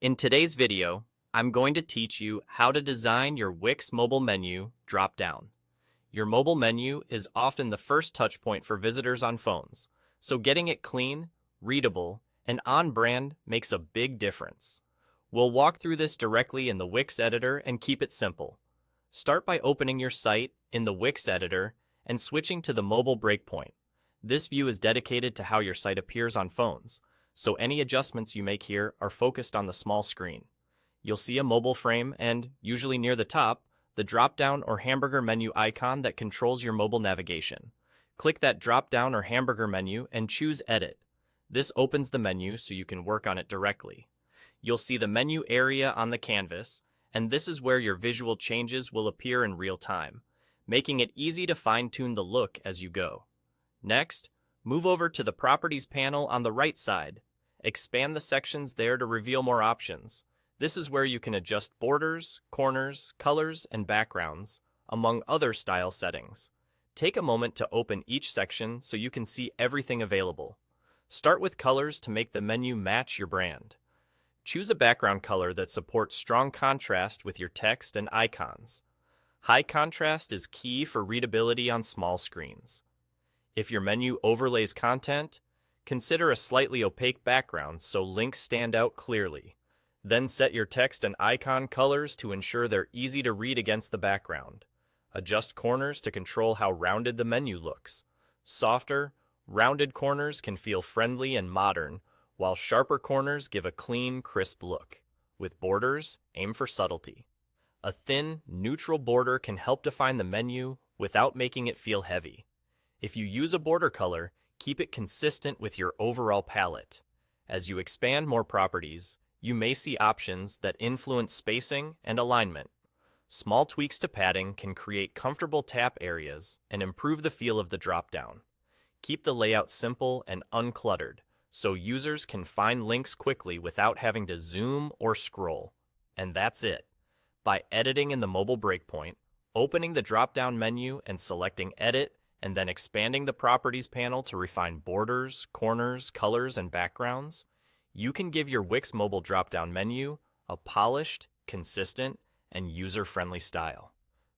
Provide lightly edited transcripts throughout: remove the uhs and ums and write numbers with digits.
In today's video, I'm going to teach you how to design your Wix mobile menu drop-down. Your mobile menu is often the first touch point for visitors on phones, so getting it clean, readable, and on-brand makes a big difference. We'll walk through this directly in the Wix editor and keep it simple. Start by opening your site in the Wix editor and switching to the mobile breakpoint. This view is dedicated to how your site appears on phones, so any adjustments you make here are focused on the small screen. You'll see a mobile frame and, usually near the top, the drop-down or hamburger menu icon that controls your mobile navigation. Click that drop-down or hamburger menu and choose Edit. This opens the menu so you can work on it directly. You'll see the menu area on the canvas, and this is where your visual changes will appear in real time, making it easy to fine-tune the look as you go. Next, move over to the Properties panel on the right side. Expand the sections there to reveal more options. This is where you can adjust borders, corners, colors, and backgrounds, among other style settings. Take a moment to open each section so you can see everything available. Start with colors to make the menu match your brand. Choose a background color that supports strong contrast with your text and icons. High contrast is key for readability on small screens. If your menu overlays content, consider a slightly opaque background so links stand out clearly. Then set your text and icon colors to ensure they're easy to read against the background. Adjust corners to control how rounded the menu looks. Softer, rounded corners can feel friendly and modern, while sharper corners give a clean, crisp look. With borders, aim for subtlety. A thin, neutral border can help define the menu without making it feel heavy. If you use a border color, keep it consistent with your overall palette. As you expand more properties, you may see options that influence spacing and alignment. Small tweaks to padding can create comfortable tap areas and improve the feel of the drop-down. Keep the layout simple and uncluttered, so users can find links quickly without having to zoom or scroll. And that's it. By editing in the mobile breakpoint, opening the drop-down menu and selecting Edit, and then expanding the Properties panel to refine borders, corners, colors, and backgrounds, you can give your Wix mobile drop-down menu a polished, consistent, and user-friendly style.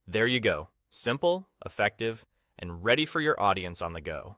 There you go. Simple, effective, and ready for your audience on the go.